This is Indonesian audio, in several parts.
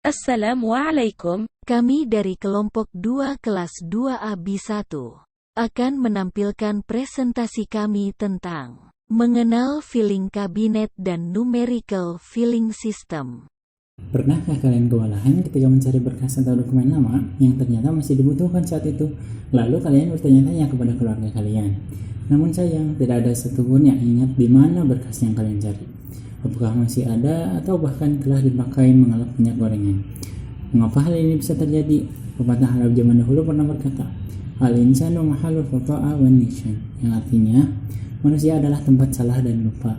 Assalamualaikum. Kami dari kelompok 2 kelas 2AB1 akan menampilkan presentasi kami tentang mengenal filing cabinet dan numerical filing system. Pernahkah kalian kewalahan ketika mencari berkas atau dokumen lama yang ternyata masih dibutuhkan saat itu? Lalu kalian bertanya-tanya kepada keluarga kalian. Namun sayang, tidak ada satupun yang ingat di mana berkas yang kalian cari. Apakah masih ada atau bahkan telah dipakai mengalap minyak gorengan? Mengapa hal ini bisa terjadi? Pepatah Arab zaman dahulu pernah berkata, Al-insanu mahalul khata'a wan nisyan, yang artinya manusia adalah tempat salah dan lupa.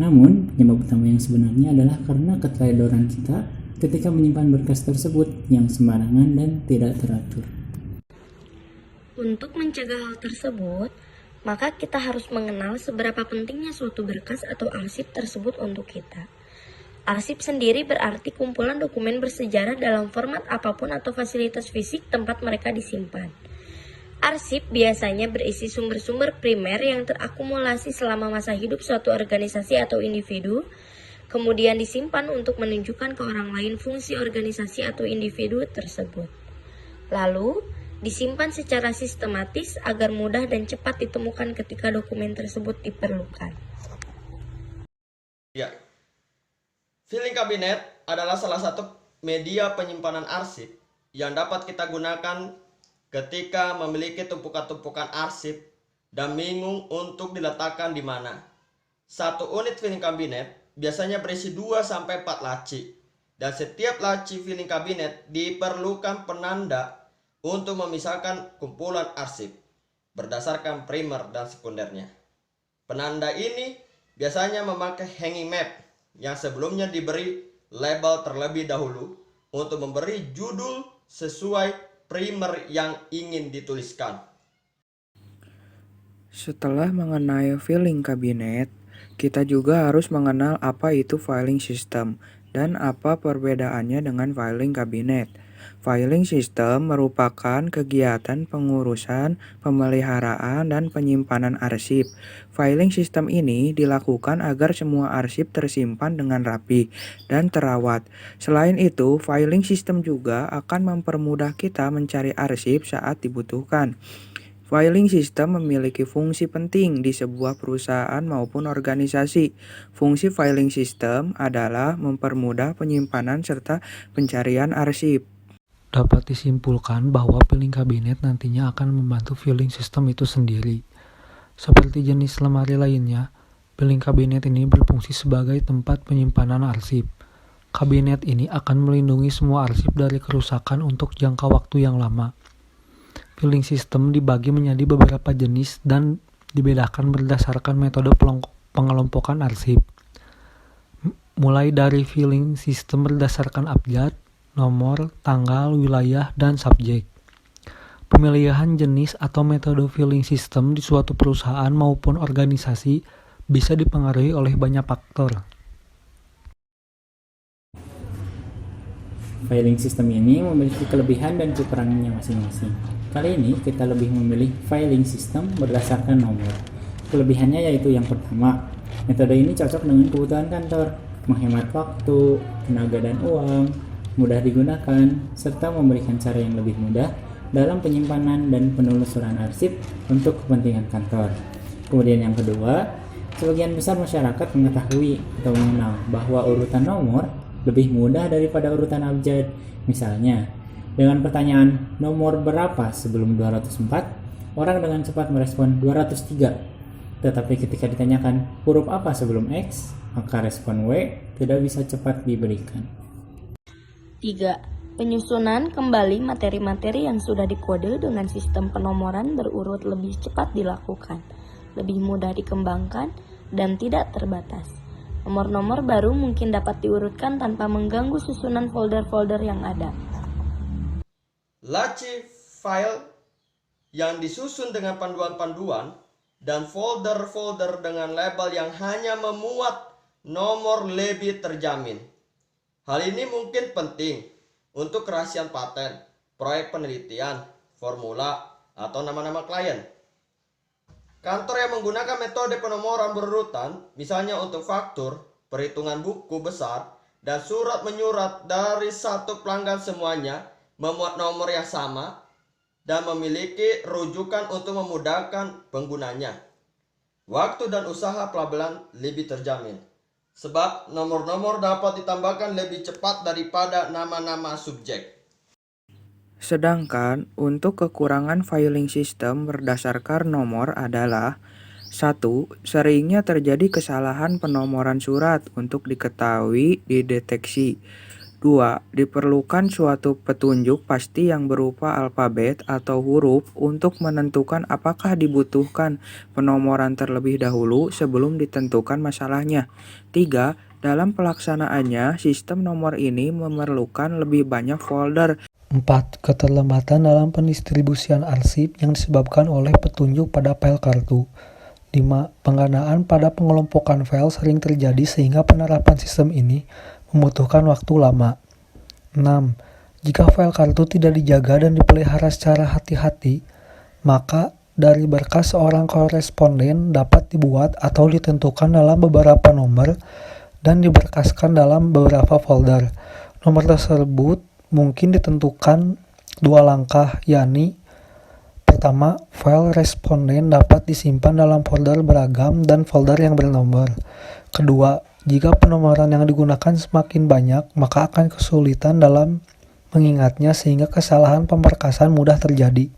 Namun, penyebab utama yang sebenarnya adalah karena keteledoran kita ketika menyimpan berkas tersebut yang sembarangan dan tidak teratur. Untuk mencegah hal tersebut, maka kita harus mengenal seberapa pentingnya suatu berkas atau arsip tersebut untuk kita. Arsip sendiri berarti kumpulan dokumen bersejarah dalam format apapun atau fasilitas fisik tempat mereka disimpan. Arsip biasanya berisi sumber-sumber primer yang terakumulasi selama masa hidup suatu organisasi atau individu, kemudian disimpan untuk menunjukkan ke orang lain fungsi organisasi atau individu tersebut. Lalu, disimpan secara sistematis agar mudah dan cepat ditemukan ketika dokumen tersebut diperlukan. Ya. Filing cabinet adalah salah satu media penyimpanan arsip yang dapat kita gunakan ketika memiliki tumpukan-tumpukan arsip dan bingung untuk diletakkan di mana. Satu unit filing cabinet biasanya berisi 2-4 laci, dan setiap laci filing cabinet diperlukan penanda untuk memisahkan kumpulan arsip berdasarkan primer dan sekundernya. Penanda ini biasanya memakai hanging map yang sebelumnya diberi label terlebih dahulu untuk memberi judul sesuai primer yang ingin dituliskan. Setelah mengenai filing cabinet, kita juga harus mengenal apa itu filing system dan apa perbedaannya dengan filing cabinet. Filing system merupakan kegiatan pengurusan, pemeliharaan, dan penyimpanan arsip. Filing system ini dilakukan agar semua arsip tersimpan dengan rapi dan terawat. Selain itu, filing system juga akan mempermudah kita mencari arsip saat dibutuhkan. Filing system memiliki fungsi penting di sebuah perusahaan maupun organisasi. Fungsi filing system adalah mempermudah penyimpanan serta pencarian arsip. Dapat disimpulkan bahwa filing cabinet nantinya akan membantu filing system itu sendiri. Seperti jenis lemari lainnya, filing cabinet ini berfungsi sebagai tempat penyimpanan arsip. Kabinet ini akan melindungi semua arsip dari kerusakan untuk jangka waktu yang lama. Filing system dibagi menjadi beberapa jenis dan dibedakan berdasarkan metode pengelompokan arsip. Mulai dari filing system berdasarkan abjad, nomor, tanggal, wilayah, dan subjek. Pemilihan jenis atau metode filing system di suatu perusahaan maupun organisasi bisa dipengaruhi oleh banyak faktor. Filing system ini memiliki kelebihan dan kekurangannya masing-masing. Kali ini kita lebih memilih filing system berdasarkan nomor. Kelebihannya yaitu yang pertama, metode ini cocok dengan kebutuhan kantor, menghemat waktu, tenaga dan uang, mudah digunakan, serta memberikan cara yang lebih mudah dalam penyimpanan dan penelusuran arsip untuk kepentingan kantor. Kemudian yang kedua, sebagian besar masyarakat mengetahui atau mengenal bahwa urutan nomor lebih mudah daripada urutan abjad. Misalnya, dengan pertanyaan nomor berapa sebelum 204, orang dengan cepat merespon 203. Tetapi ketika ditanyakan huruf apa sebelum X, maka respon W tidak bisa cepat diberikan. 3. Penyusunan kembali materi-materi yang sudah dikode dengan sistem penomoran berurut lebih cepat dilakukan, lebih mudah dikembangkan, dan tidak terbatas. Nomor-nomor baru mungkin dapat diurutkan tanpa mengganggu susunan folder-folder yang ada. Laci file yang disusun dengan panduan-panduan dan folder-folder dengan label yang hanya memuat nomor lebih terjamin. Hal ini mungkin penting untuk kerahasiaan paten, proyek penelitian, formula, atau nama-nama klien. Kantor yang menggunakan metode penomoran berurutan, misalnya untuk faktur, perhitungan buku besar, dan surat menyurat dari satu pelanggan semuanya memuat nomor yang sama dan memiliki rujukan untuk memudahkan penggunanya. Waktu dan usaha pelabelan lebih terjamin, sebab nomor-nomor dapat ditambahkan lebih cepat daripada nama-nama subjek. Sedangkan untuk kekurangan filing system berdasarkan nomor adalah 1. Seringnya terjadi kesalahan penomoran surat untuk diketahui dideteksi. 2. Diperlukan suatu petunjuk pasti yang berupa alfabet atau huruf untuk menentukan apakah dibutuhkan penomoran terlebih dahulu sebelum ditentukan masalahnya. 3. Dalam pelaksanaannya, sistem nomor ini memerlukan lebih banyak folder. 4. Keterlambatan dalam pendistribusian arsip yang disebabkan oleh petunjuk pada file kartu. 5. Penggandaan pada pengelompokan file sering terjadi sehingga penerapan sistem ini membutuhkan waktu lama. 6. Jika file kartu tidak dijaga dan dipelihara secara hati-hati, maka dari berkas seorang koresponden dapat dibuat atau ditentukan dalam beberapa nomor dan diberkaskan dalam beberapa folder. Nomor tersebut mungkin ditentukan 2 langkah, yakni pertama, file responden dapat disimpan dalam folder beragam dan folder yang bernomor. Kedua, jika penomoran yang digunakan semakin banyak, maka akan kesulitan dalam mengingatnya sehingga kesalahan pemberkasan mudah terjadi.